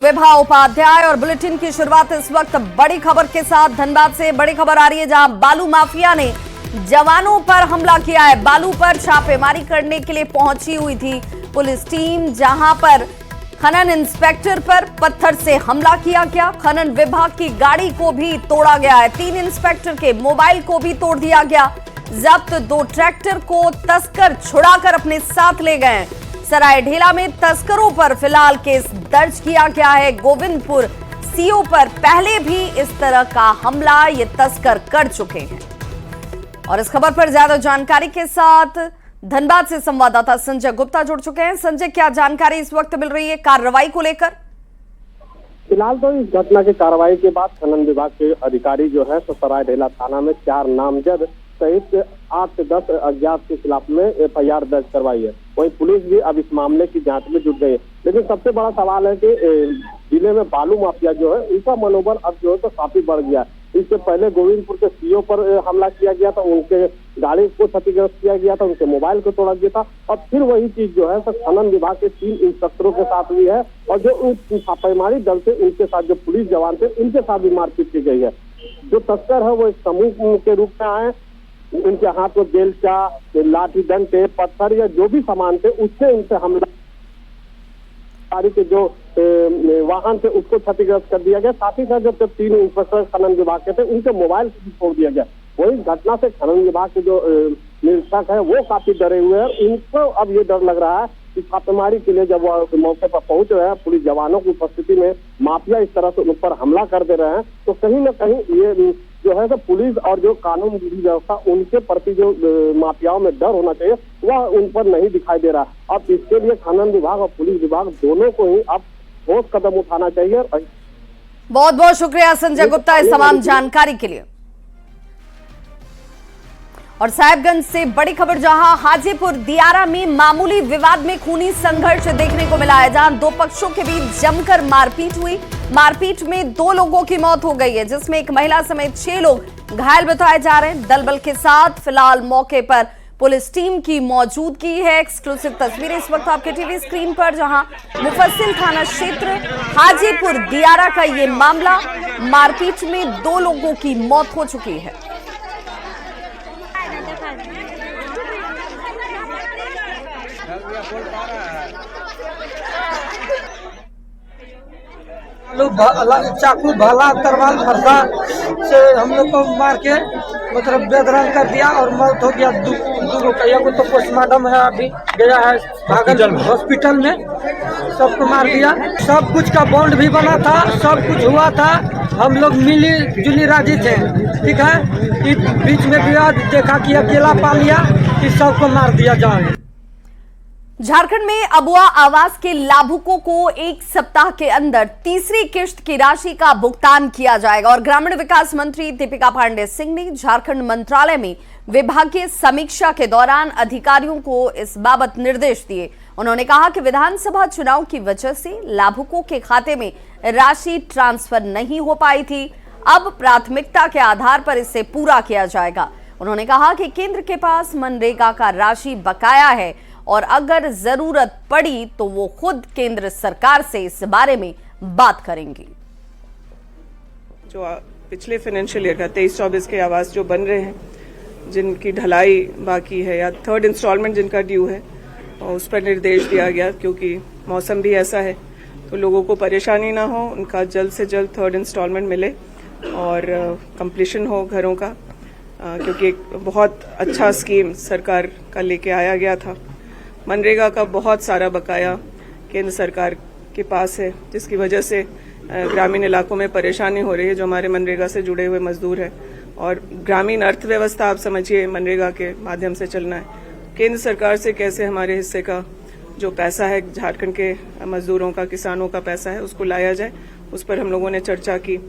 विभा उपाध्याय और बुलेटिन की शुरुआत इस वक्त बड़ी खबर के साथ धनबाद से बड़ी खबर आ रही है, जहां बालू माफिया ने जवानों पर हमला किया है। बालू पर छापेमारी करने के लिए पहुंची हुई थी पुलिस टीम, जहां पर खनन इंस्पेक्टर पर पत्थर से हमला किया गया। खनन विभाग की गाड़ी को भी तोड़ा गया है। 3 इंस्पेक्टर के मोबाइल को भी तोड़ दिया गया। जब्त 2 ट्रैक्टर को तस्कर छुड़ाकर अपने साथ ले गए। सरायढेला में तस्करों पर फिलहाल केस दर्ज किया गया है। गोविंदपुर सीओ पर पहले भी इस तरह का हमला ये तस्कर कर चुके हैं। और इस खबर पर ज्यादा जानकारी के साथ धनबाद से संवाददाता संजय गुप्ता जुड़ चुके हैं। संजय, क्या जानकारी इस वक्त मिल रही है कार्रवाई को लेकर? फिलहाल तो इस घटना की कार्रवाई के बाद खनन विभाग के अधिकारी जो है तो सरायढेला थाना में 4 नामजद सहित 8 से 10 अज्ञात के खिलाफ में FIR दर्ज करवाई है। वहीं पुलिस भी अब इस मामले की जांच में जुट गई है। लेकिन सबसे बड़ा सवाल है कि जिले में बालू माफिया जो है उनका मनोबल अब जो है तो काफी बढ़ गया। इससे पहले गोविंदपुर के सीओ पर हमला किया गया था, उनके गाड़ी को क्षतिग्रस्त किया गया था, उनके मोबाइल को तोड़ा गया था। और फिर वही चीज जो है तो खनन विभाग के 3 इंस्पेक्टरों के साथ हुई है। और जो छापेमारी दल थे उनके साथ जो पुलिस जवान थे उनके साथ भी मारपीट की गई है। जो तस्कर है वो एक समूह के रूप में आए। उनके हाथ में बेलचा, लाठी, डंडे, पत्थर या जो भी सामान थे उससे उनसे हमला के जो वाहन थे उसको क्षतिग्रस्त कर दिया गया। साथ ही साथ जब 3 इंस्पेक्टर खनन विभाग के थे उनके मोबाइल को भी तोड़ दिया गया। वही घटना से खनन विभाग के जो निरीक्षक है वो काफी डरे हुए हैं। उनको अब ये डर लग रहा है कि छापेमारी के लिए जब वो मौके पर पहुंच रहे हैं पुलिस जवानों की उपस्थिति में माफिया इस तरह से उन पर हमला कर दे रहे हैं, तो कहीं न कहीं ये जो है तो पुलिस और जो कानून विधि व्यवस्था उनके प्रति जो माफियाओं में डर होना चाहिए वह उन पर नहीं दिखाई दे रहा। अब इसके लिए खनन विभाग और पुलिस विभाग दोनों को ही अब ठोस कदम उठाना चाहिए। बहुत बहुत शुक्रिया संजय गुप्ता इस तमाम जानकारी के लिए। और साहिबगंज से बड़ी खबर, जहां हाजीपुर दियारा में मामूली विवाद में खूनी संघर्ष देखने को मिला है, जहां 2 पक्षों के बीच जमकर मारपीट हुई। मारपीट में 2 लोगों की मौत हो गई है, जिसमें एक महिला समेत 6 लोग घायल बताए जा रहे हैं। दल बल के साथ फिलहाल मौके पर पुलिस टीम की मौजूदगी है। एक्सक्लूसिव तस्वीरें इस वक्त आपके टीवी स्क्रीन पर, जहां मुफस्सिल थाना क्षेत्र हाजीपुर दियारा का ये मामला, मारपीट में 2 लोगों की मौत हो चुकी है। चाकू, भाला, तरवाल, फरसा से हम लोग को मार के मतलब बेदरंग कर दिया और मौत हो गया। दो को तो पोस्टमार्टम है, अभी गया है भागल हॉस्पिटल में। सबको मार दिया। सब कुछ का बॉन्ड भी बना था, सब कुछ हुआ था। हम लोग मिली जुली राजी थे, ठीक है। इस बीच में विवाद देखा कि अकेला पा लिया, इस सबको मार दिया जाए। झारखंड में अबुआ आवास के लाभुकों को 1 सप्ताह के अंदर तीसरी किश्त की राशि का भुगतान किया जाएगा। और ग्रामीण विकास मंत्री दीपिका पांडे सिंह ने झारखंड मंत्रालय में विभागीय समीक्षा के दौरान अधिकारियों को इस बाबत निर्देश दिए। उन्होंने कहा कि विधानसभा चुनाव की वजह से लाभुकों के खाते में राशि ट्रांसफर नहीं हो पाई थी। अब प्राथमिकता के आधार पर इसे पूरा किया जाएगा। उन्होंने कहा कि केंद्र के पास मनरेगा का राशि बकाया है और अगर जरूरत पड़ी तो वो खुद केंद्र सरकार से इस बारे में बात करेंगी। जो पिछले फाइनेंशियल ईयर का 23-24 के आवास जो बन रहे हैं, जिनकी ढलाई बाकी है या 3rd इंस्टॉलमेंट जिनका ड्यू है, और उस पर निर्देश दिया गया क्योंकि मौसम भी ऐसा है तो लोगों को परेशानी ना हो, उनका जल्द से जल्द 3rd इंस्टॉलमेंट मिले और कंप्लीशन हो घरों का, क्योंकि एक बहुत अच्छा स्कीम सरकार का लेके आया गया था। मनरेगा का बहुत सारा बकाया केंद्र सरकार के पास है, जिसकी वजह से ग्रामीण इलाकों में परेशानी हो रही है जो हमारे मनरेगा से जुड़े हुए मजदूर हैं। और ग्रामीण अर्थव्यवस्था आप समझिए मनरेगा के माध्यम से चलना है। केंद्र सरकार से कैसे हमारे हिस्से का जो पैसा है, झारखंड के मजदूरों का, किसानों का पैसा है, उसको लाया जाए, उस पर हम लोगों ने चर्चा की।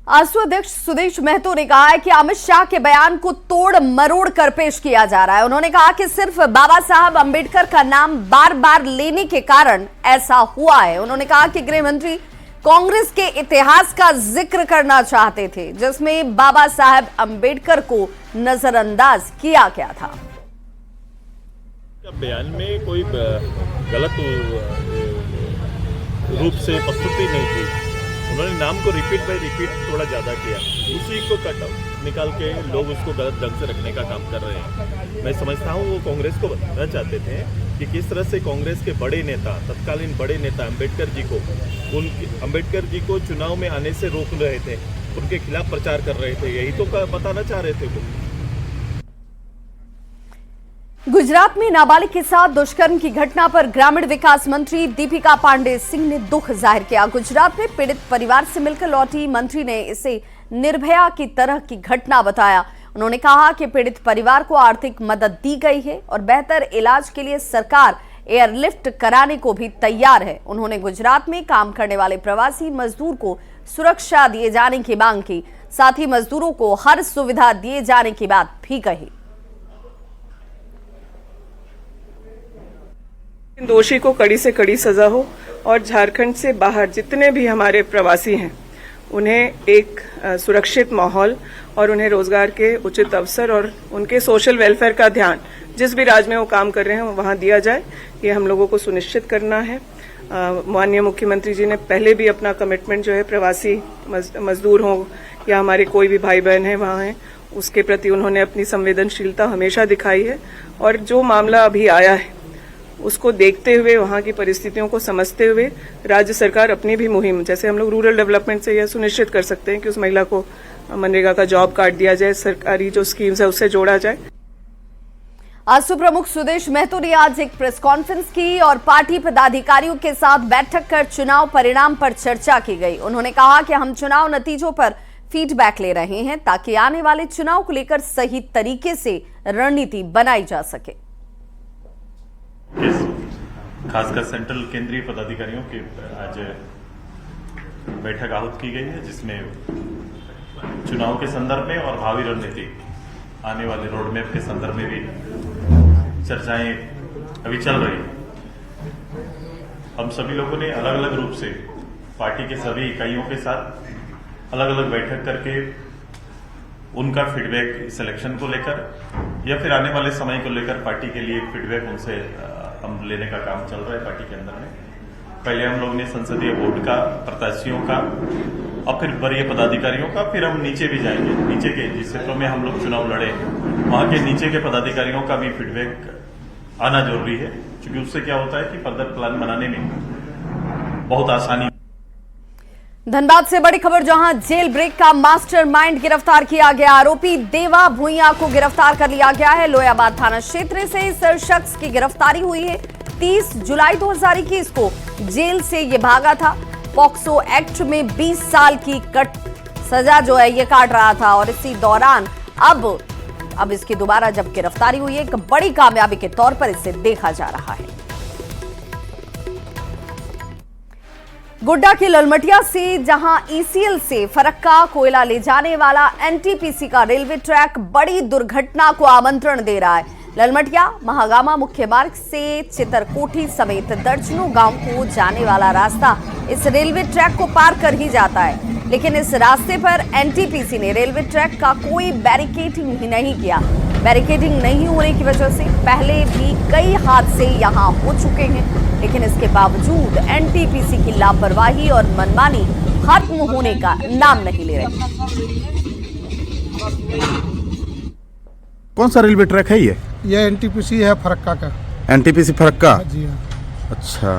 आजसू अध्यक्ष सुदेश महतो ने कहा है कि अमित शाह के बयान को तोड़ मरोड़ कर पेश किया जा रहा है। उन्होंने कहा कि सिर्फ बाबा साहब अंबेडकर का नाम बार बार लेने के कारण ऐसा हुआ है। उन्होंने कहा कि गृह मंत्री कांग्रेस के इतिहास का जिक्र करना चाहते थे, जिसमें बाबा साहब अंबेडकर को नजरअंदाज किया गया था। बयान में कोई गलत रूप से प्रस्तुति नहीं थी। उन्होंने नाम को रिपीट बाय रिपीट थोड़ा ज़्यादा किया, उसी को कट निकाल के लोग उसको गलत ढंग से रखने का काम कर रहे हैं। मैं समझता हूँ वो कांग्रेस को बताना चाहते थे कि किस तरह से कांग्रेस के बड़े नेता, तत्कालीन बड़े नेता अम्बेडकर जी को चुनाव में आने से रोक रहे थे, उनके खिलाफ प्रचार कर रहे थे, यही तो बताना चाह रहे थे वो। गुजरात में नाबालिग के साथ दुष्कर्म की घटना पर ग्रामीण विकास मंत्री दीपिका पांडे सिंह ने दुख जाहिर किया। गुजरात में पीड़ित परिवार से मिलकर लौटी मंत्री ने इसे निर्भया की तरह की घटना बताया। उन्होंने कहा कि पीड़ित परिवार को आर्थिक मदद दी गई है और बेहतर इलाज के लिए सरकार एयरलिफ्ट कराने को भी तैयार है। उन्होंने गुजरात में काम करने वाले प्रवासी मजदूर को सुरक्षा दिए जाने की मांग की, साथ ही मजदूरों को हर सुविधा दिए जाने की बात भी कही। दोषी को कड़ी से कड़ी सजा हो और झारखंड से बाहर जितने भी हमारे प्रवासी हैं उन्हें एक सुरक्षित माहौल और उन्हें रोजगार के उचित अवसर और उनके सोशल वेलफेयर का ध्यान जिस भी राज्य में वो काम कर रहे हैं वहां दिया जाए, ये हम लोगों को सुनिश्चित करना है। माननीय मुख्यमंत्री जी ने पहले भी अपना कमिटमेंट जो है प्रवासी मजदूर हों या हमारे कोई भी भाई बहन है वहां हैं, उसके प्रति उन्होंने अपनी संवेदनशीलता हमेशा दिखाई है। और जो मामला अभी आया है उसको देखते हुए, वहां की परिस्थितियों को समझते हुए राज्य सरकार अपनी भी मुहिम, जैसे हम लोग रूरल डेवलपमेंट से यह सुनिश्चित कर सकते हैं कि उस महिला को मनरेगा का जॉब कार्ड दिया जाए, सरकारी जो स्कीम्स है उससे जोड़ा जाए। आजसू प्रमुख सुदेश महतो ने आज एक प्रेस कॉन्फ्रेंस की और पार्टी पदाधिकारियों के साथ बैठक कर चुनाव परिणाम पर चर्चा की गई। उन्होंने कहा कि हम चुनाव नतीजों पर फीडबैक ले रहे हैं ताकि आने वाले चुनाव को लेकर सही तरीके से रणनीति बनाई जा सके। खासकर सेंट्रल केंद्रीय पदाधिकारियों की आज बैठक आहूत की गई है, जिसमें चुनाव के संदर्भ में और भावी रणनीति आने वाले रोड मैप के संदर्भ में भी चर्चाएं अभी चल रही है। हम सभी लोगों ने अलग अलग रूप से पार्टी के सभी इकाइयों के साथ अलग अलग बैठक करके उनका फीडबैक सिलेक्शन को लेकर या फिर आने वाले समय को लेकर पार्टी के लिए फीडबैक उनसे हम लेने का काम चल रहा है पार्टी के अंदर में। पहले हम लोग ने संसदीय बोर्ड का, प्रत्याशियों का और फिर वरीय पदाधिकारियों का, फिर हम नीचे भी जाएंगे। नीचे के जिस क्षेत्रों में हम लोग चुनाव लड़े वहां के नीचे के पदाधिकारियों का भी फीडबैक आना जरूरी है, क्योंकि उससे क्या होता है कि फर्दर प्लान बनाने में बहुत आसानी। धनबाद से बड़ी खबर, जहां जेल ब्रेक का मास्टरमाइंड गिरफ्तार किया गया। आरोपी देवा भुइया को गिरफ्तार कर लिया गया है। लोयाबाद थाना क्षेत्र से इस शख्स की गिरफ्तारी हुई है। 30 जुलाई 2021 को जेल से ये भागा था। पॉक्सो एक्ट में 20 साल की सजा जो है ये काट रहा था और इसी दौरान अब इसकी दोबारा जब गिरफ्तारी हुई है, एक बड़ी कामयाबी के तौर पर इसे देखा जा रहा है। गोड्डा के ललमटिया से जहां ईसीएल से फरक्का कोयला ले जाने वाला एनटीपीसी का रेलवे ट्रैक बड़ी दुर्घटना को आमंत्रण दे रहा है। ललमटिया महागामा मुख्य मार्ग से चितरकोठी समेत दर्जनों गांव को जाने वाला रास्ता इस रेलवे ट्रैक को पार कर ही जाता है, लेकिन इस रास्ते पर एनटीपीसी ने रेलवे ट्रैक का कोई बैरिकेडिंग ही नहीं किया। बैरिकेडिंग नहीं होने की वजह से पहले भी कई हादसे यहां हो चुके हैं, लेकिन इसके बावजूद एनटीपीसी की लापरवाही और मनमानी खत्म होने का नाम नहीं ले रही। कौन सा रेलवे ट्रैक है ये एनटीपीसी है फरक्का का। एनटीपीसी फरक्का? जी हाँ। अच्छा,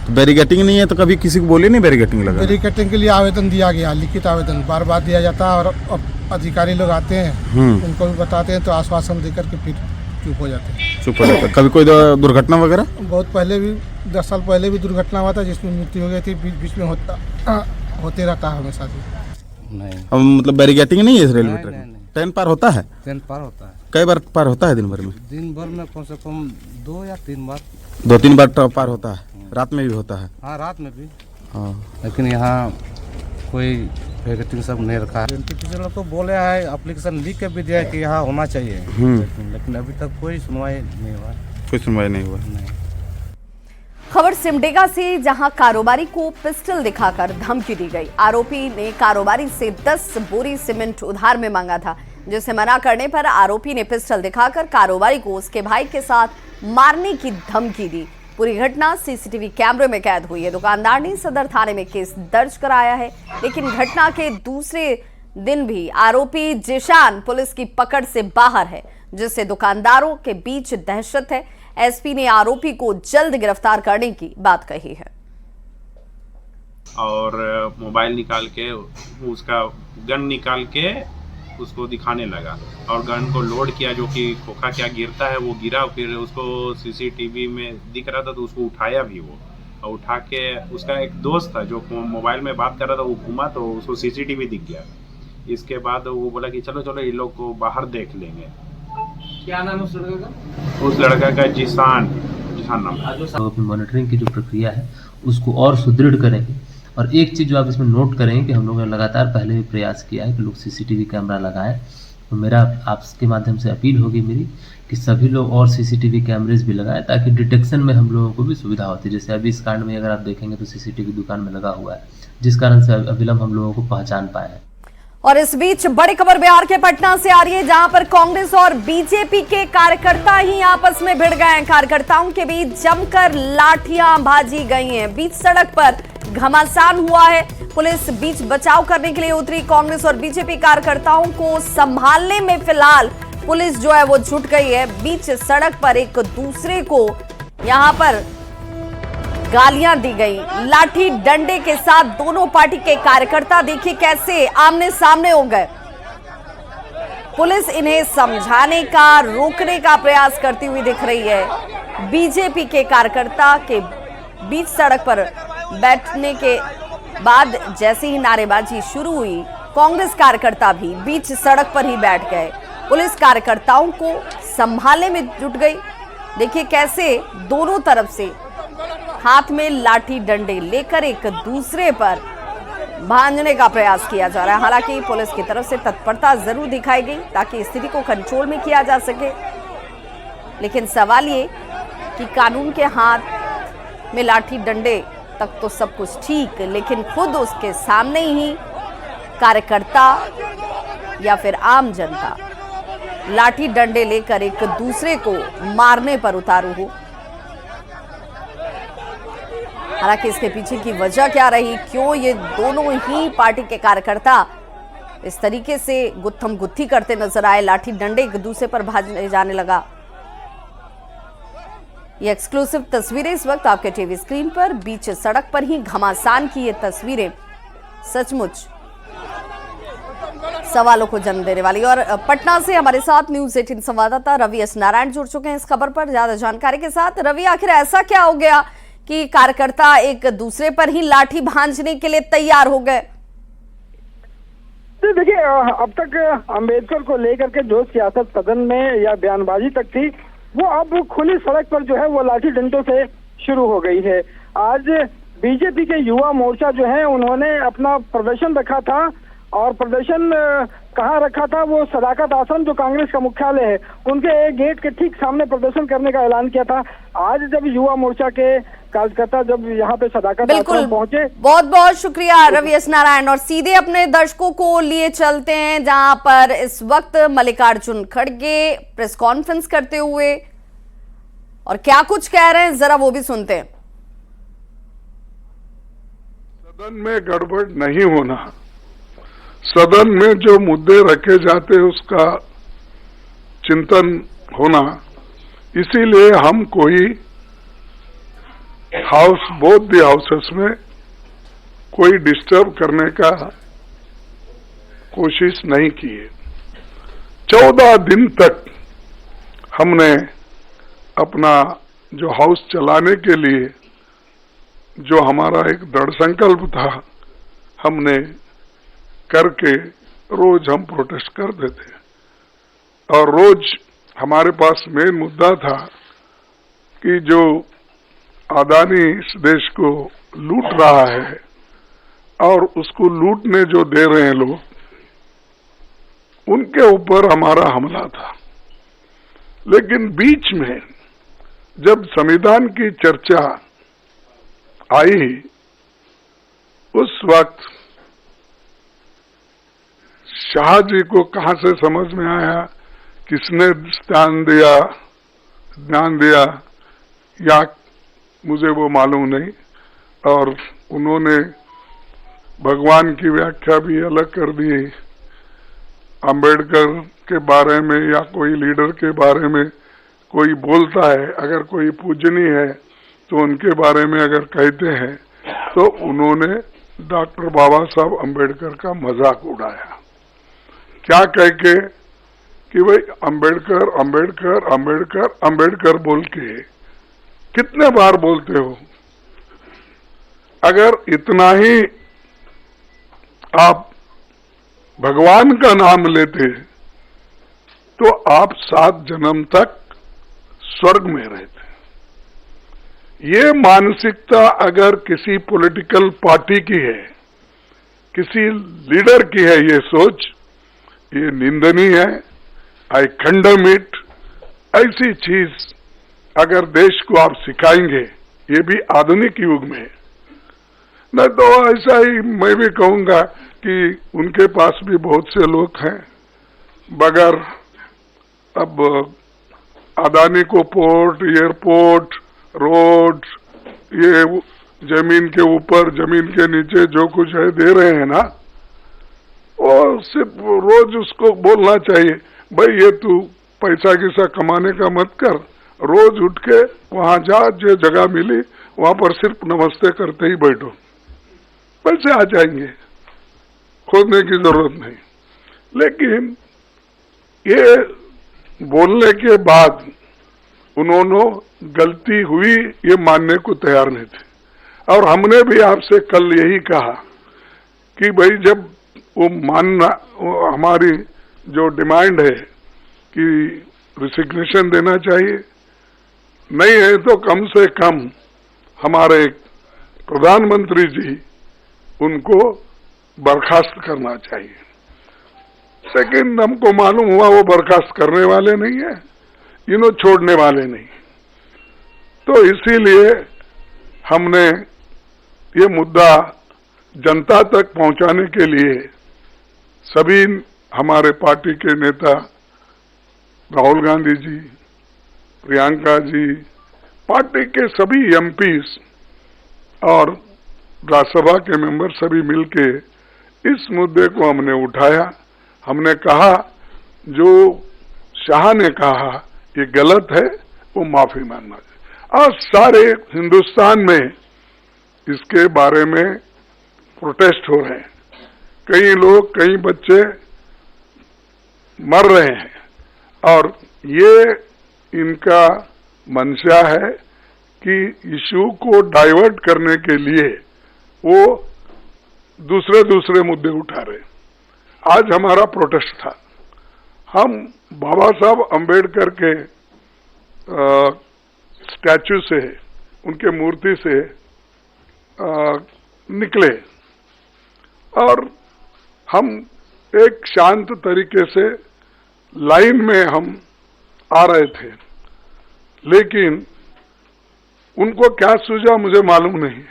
तो बैरिकेटिंग नहीं है तो कभी किसी को बोले नहीं बैरिकेटिंग लगा? बैरिकेटिंग के लिए आवेदन दिया गया, लिखित आवेदन बार बार दिया जाता है और अधिकारी लोग आते हैं उनको भी बताते हैं तो आश्वासन देकर के फिर चुप हो जाते हैं। चुप हो जाता है। कभी कोई दुर्घटना वगैरह? बहुत पहले भी 10 साल पहले भी दुर्घटना हुआ था जिसमें मृत्यु हो गई थी। बीच में होते रहता है हमेशा से। नहीं, अब मतलब बैरिकेटिंग नहीं है इस रेलवे ट्रैक में? ट्रेन पार होता है? ट्रेन पार होता है। कई बार पार होता है दिन भर में? दिन भर में कम से कम 2 या 3 बार। 2-3 बार पार होता है। रात में भी होता है? हाँ, रात में भी। हाँ, लेकिन यहाँ कोई बैरिकेडिंग सब नहीं रखा है। एनटीपीसी लोग तो बोले हैं, एप्लीकेशन लिख के भी दिया कि यहाँ होना चाहिए, लेकिन अभी तक कोई सुनवाई नहीं हुआ। कोई सुनवाई नहीं हुआ। खबर सिमडेगा से, जहां कारोबारी को पिस्टल दिखाकर धमकी दी गई। आरोपी ने कारोबारी से 10 बोरी सीमेंट उधार में मांगा था, जिसे मना करने पर आरोपी ने पिस्टल दिखाकर कारोबारी को उसके भाई के साथ मारने की धमकी दी। पूरी घटना सीसीटीवी कैमरे में कैद हुई है। दुकानदार ने सदर थाने में केस दर्ज कराया है, लेकिन घटना के दूसरे दिन भी आरोपी जिशान पुलिस की पकड़ से बाहर है, जिससे दुकानदारों के बीच दहशत है। एसपी ने आरोपी को जल्द गिरफ्तार करने की बात कही है। और मोबाइल निकाल के उसका गन निकाल के उसको दिखाने लगा और गन को लोड किया, जो कि खोखा क्या गिरता है वो गिरा। फिर उसको सीसीटीवी में दिख रहा था तो उसको उठाया भी वो, और उठा के उसका एक दोस्त था जो मोबाइल में बात कर रहा था, वो घुमा तो उसको सीसीटीवी दिख गया। इसके बाद वो बोला कि चलो चलो ये लोग को बाहर देख लेंगे। क्या नाम है उस लड़के का? उस लड़का का जिशान नाम है। मॉनिटरिंग की जो प्रक्रिया है उसको और सुदृढ़ करेंगे। और एक चीज़ जो आप इसमें नोट करेंगे कि हम लोगों ने लगातार पहले भी प्रयास किया है कि लोग सीसीटीवी कैमरा लगाएं, तो मेरा आपके माध्यम से अपील होगी मेरी कि सभी लोग और सीसीटीवी कैमरेज भी लगाएं, ताकि डिटेक्शन में हम लोगों को भी सुविधा होती है। जैसे अभी इस कांड में अगर आप देखेंगे तो सीसीटीवी दुकान में लगा हुआ है, जिस कारण से अविलंब हम लोगों को पहचान पाए हैं। और इस बीच बड़ी खबर बिहार के पटना से आ रही है, जहां पर कांग्रेस और बीजेपी के कार्यकर्ता ही आपस में भिड़ गए हैं। कार्यकर्ताओं के बीच जमकर लाठियां भाजी गई हैं, बीच सड़क पर घमासान हुआ है। पुलिस बीच बचाव करने के लिए उतरी। कांग्रेस और बीजेपी कार्यकर्ताओं को संभालने में फिलहाल पुलिस जो है वो जुट गई है। बीच सड़क पर एक दूसरे को यहां पर गालियां दी गई, लाठी डंडे के साथ दोनों पार्टी के कार्यकर्ता देखिए कैसे आमने सामने हो गए। पुलिस इन्हें समझाने का, रोकने का प्रयास करती हुई दिख रही है। बीजेपी के कार्यकर्ता के बीच सड़क पर बैठने के बाद जैसे ही नारेबाजी शुरू हुई, कांग्रेस कार्यकर्ता भी बीच सड़क पर ही बैठ गए। पुलिस कार्यकर्ताओं को संभालने में जुट गई। देखिए कैसे दोनों तरफ से हाथ में लाठी डंडे लेकर एक दूसरे पर भांजने का प्रयास किया जा रहा है। हालांकि पुलिस की तरफ से तत्परता जरूर दिखाई गई ताकि स्थिति को कंट्रोल में किया जा सके, लेकिन सवाल ये कि कानून के हाथ में लाठी डंडे तक तो सब कुछ ठीक, लेकिन खुद उसके सामने ही कार्यकर्ता या फिर आम जनता लाठी डंडे लेकर एक दूसरे को मारने पर उतारू हो। हालांकि इसके पीछे की वजह क्या रही, क्यों ये दोनों ही पार्टी के कार्यकर्ता इस तरीके से गुत्थम गुत्थी करते नजर आए, लाठी डंडे एक दूसरे पर भाजने जाने लगा। ये एक्सक्लूसिव तस्वीरें इस वक्त आपके टीवी स्क्रीन पर, बीच सड़क पर ही घमासान की ये तस्वीरें सचमुच सवालों को जन्म देने वाली। और पटना से हमारे साथ न्यूज़ 18 संवाददाता रवि एस नारायण जुड़ चुके हैं इस खबर पर ज्यादा जानकारी के साथ। रवि, आखिर ऐसा क्या हो गया कि कार्यकर्ता एक दूसरे पर ही लाठी भांजने के लिए तैयार हो गए? देखिए, अब तक अंबेडकर को लेकर के जो सियासत सदन में या बयानबाजी तक थी, वो अब खुली सड़क पर जो है वो लाठी डंडों से शुरू हो गई है। आज बीजेपी के युवा मोर्चा जो है उन्होंने अपना प्रदर्शन रखा था, और प्रदर्शन कहाँ रखा था, वो सदाकत आश्रम जो कांग्रेस का मुख्यालय है उनके गेट के ठीक सामने प्रदर्शन करने का ऐलान किया था। आज जब युवा मोर्चा के कार्यकर्ता जब यहाँ पे सदाकत आश्रम पहुंचे, बहुत बहुत शुक्रिया रवि एस नारायण। और सीधे अपने दर्शकों को लिए चलते हैं जहां पर इस वक्त मल्लिकार्जुन खड़गे प्रेस कॉन्फ्रेंस करते हुए और क्या कुछ कह रहे हैं, जरा वो भी सुनते हैं। सदन में गड़बड़ नहीं होना, सदन में जो मुद्दे रखे जाते हैं उसका चिंतन होना, इसीलिए हम कोई हाउस, बोथ द हाउसेस में कोई डिस्टर्ब करने का कोशिश नहीं की है। 14 दिन तक हमने अपना जो हाउस चलाने के लिए जो हमारा एक दृढ़ संकल्प था, हमने करके रोज हम प्रोटेस्ट करते थे, और रोज हमारे पास मेन मुद्दा था कि जो अदानी इस देश को लूट रहा है और उसको लूटने जो दे रहे हैं लोग, उनके ऊपर हमारा हमला था। लेकिन बीच में जब संविधान की चर्चा आई, उस वक्त शाह जी को कहां से समझ में आया, किसने ध्यान दिया या मुझे वो मालूम नहीं। और उन्होंने भगवान की व्याख्या भी अलग कर दी। अंबेडकर के बारे में या कोई लीडर के बारे में कोई बोलता है, अगर कोई पूजनीय है तो उनके बारे में अगर कहते हैं तो उन्होंने डॉक्टर बाबा साहब अंबेडकर का मजाक उड़ाया। क्या कह के कि भाई अंबेडकर अंबेडकर अंबेडकर अंबेडकर बोल के कितने बार बोलते हो? अगर इतना ही आप भगवान का नाम लेते तो आप 7 जन्म तक स्वर्ग में रहते। ये मानसिकता अगर किसी पॉलिटिकल पार्टी की है, किसी लीडर की है, ये सोच, ये निंदनीय है। आई कंडेम इट। ऐसी चीज अगर देश को आप सिखाएंगे, ये भी आधुनिक युग में, नहीं तो ऐसा ही मैं भी कहूंगा कि उनके पास भी बहुत से लोग हैं, बगैर अब अदानी को पोर्ट, एयरपोर्ट, रोड, ये जमीन के ऊपर जमीन के नीचे जो कुछ है दे रहे हैं ना, और सिर्फ रोज उसको बोलना चाहिए, भाई ये तू पैसा किसा कमाने का मत कर, रोज उठ के वहां जा, जो जगह मिली वहां पर सिर्फ नमस्ते करते ही बैठो, पैसे आ जाएंगे, खोदने की जरूरत नहीं। लेकिन ये बोलने के बाद उन्होंने गलती हुई ये मानने को तैयार नहीं थे। और हमने भी आपसे कल यही कहा कि भाई जब वो मानना, वो हमारी जो डिमांड है कि रिसिग्नेशन देना चाहिए, नहीं है तो कम से कम हमारे प्रधानमंत्री जी उनको बर्खास्त करना चाहिए। लेकिन हमको मालूम हुआ वो बर्खास्त करने वाले नहीं है, इन्हों छोड़ने वाले नहीं। तो इसीलिए हमने ये मुद्दा जनता तक पहुंचाने के लिए सभी हमारे पार्टी के नेता राहुल गांधी जी, प्रियंका जी, पार्टी के सभी एमपीज और राज्यसभा के मेंबर सभी मिलके इस मुद्दे को हमने उठाया। हमने कहा जो शाह ने कहा ये गलत है, वो माफी मांगना चाहिए। और सारे हिंदुस्तान में इसके बारे में प्रोटेस्ट हो रहे हैं, कई लोग, कई बच्चे मर रहे हैं, और ये इनका मंशा है कि इशू को डाइवर्ट करने के लिए वो दूसरे मुद्दे उठा रहे। आज हमारा प्रोटेस्ट था, हम बाबा साहब अंबेडकर के स्टैचू से, उनके मूर्ति से निकले और हम एक शांत तरीके से लाइन में हम आ रहे थे, लेकिन उनको क्या सूझा मुझे मालूम नहीं।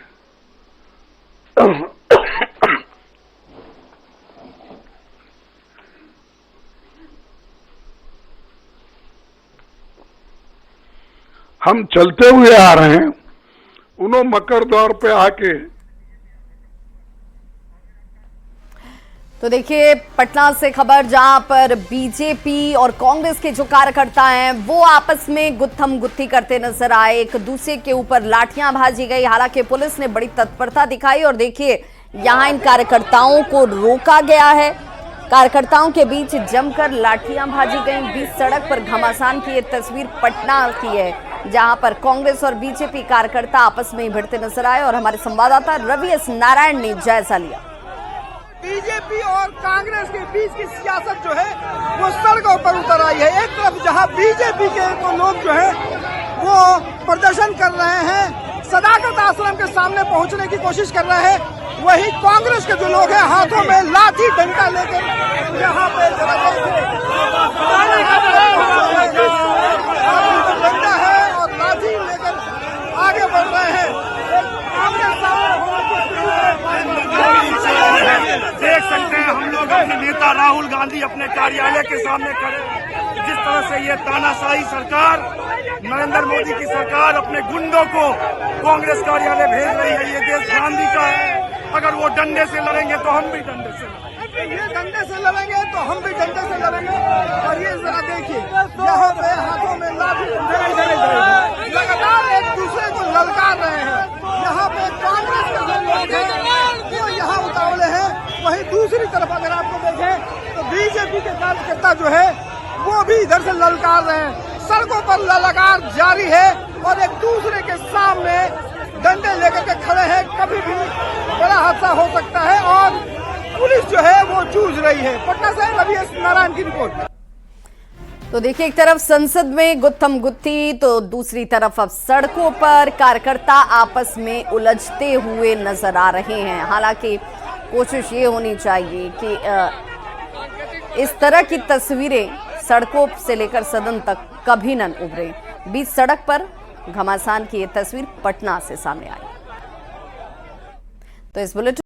हम चलते हुए आ रहे हैं, उन्होंने मकर दौर पे आके। तो देखिए पटना से खबर, जहां पर बीजेपी और कांग्रेस के जो कार्यकर्ता हैं वो आपस में गुत्थम गुत्थी करते नजर आए, एक दूसरे के ऊपर लाठियां भाजी गई। हालांकि पुलिस ने बड़ी तत्परता दिखाई और देखिए यहां इन कार्यकर्ताओं को रोका गया है। कार्यकर्ताओं के बीच जमकर लाठियां भाजी गई, बीच सड़क पर घमासान की ये तस्वीर पटना की है, जहां पर कांग्रेस और बीजेपी कार्यकर्ता आपस में ही भिड़ते नजर आए और हमारे संवाददाता रवि एस नारायण ने जायजा लिया। बीजेपी और कांग्रेस के बीच की सियासत जो है वो सड़कों पर उतर आई है। एक तरफ जहां बीजेपी के तो लोग जो है वो प्रदर्शन कर रहे हैं, सदाकत आश्रम के सामने पहुंचने की कोशिश कर रहे हैं, वहीं कांग्रेस के जो लोग हैं हाथों में लाठी डंडा लेकर यहाँ पे डंडा है और लाठी लेकर आगे बढ़ रहे हैं। देख सकते हैं हम लोग अपने नेता राहुल गांधी अपने कार्यालय के सामने खड़े। जिस तरह से ये तानाशाही सरकार, नरेंद्र मोदी की सरकार अपने गुंडों को कांग्रेस कार्यालय भेज रही है, ये देश गांधी का है। अगर वो डंडे से लड़ेंगे तो हम भी डंडे से लड़ेंगे, ये डंडे से लड़ेंगे तो हम भी डंडे से लड़ेंगे। और ये जरा देखिए, यहाँ पे हाथों में लाठी लगातार एक दूसरे को ललकार रहे हैं। यहाँ पे कांग्रेस के जो लोग हैं वो यहाँ उतावले हैं, वहीं दूसरी तरफ अगर आपको देखें तो बीजेपी के कार्यकर्ता जो है वो भी इधर से ललकार रहे हैं। सड़कों पर ललकार जारी है और एक दूसरे के सामने डंडे लेकर के खड़े हैं। कभी भी बड़ा हादसा हो सकता है और पुलिस जो है वो जूझ रही है। पटना से रवि नारायण की रिपोर्ट। तो देखिए, एक तरफ संसद में गुत्थम गुत्थी तो दूसरी तरफ अब सड़कों पर कार्यकर्ता आपस में उलझते हुए नजर आ रहे हैं। हालांकि कोशिश ये होनी चाहिए कि इस तरह की तस्वीरें सड़कों से लेकर सदन तक कभी न उभरे। बीच सड़क पर घमासान की ये तस्वीर पटना से सामने आई। तो इस बुलेटिन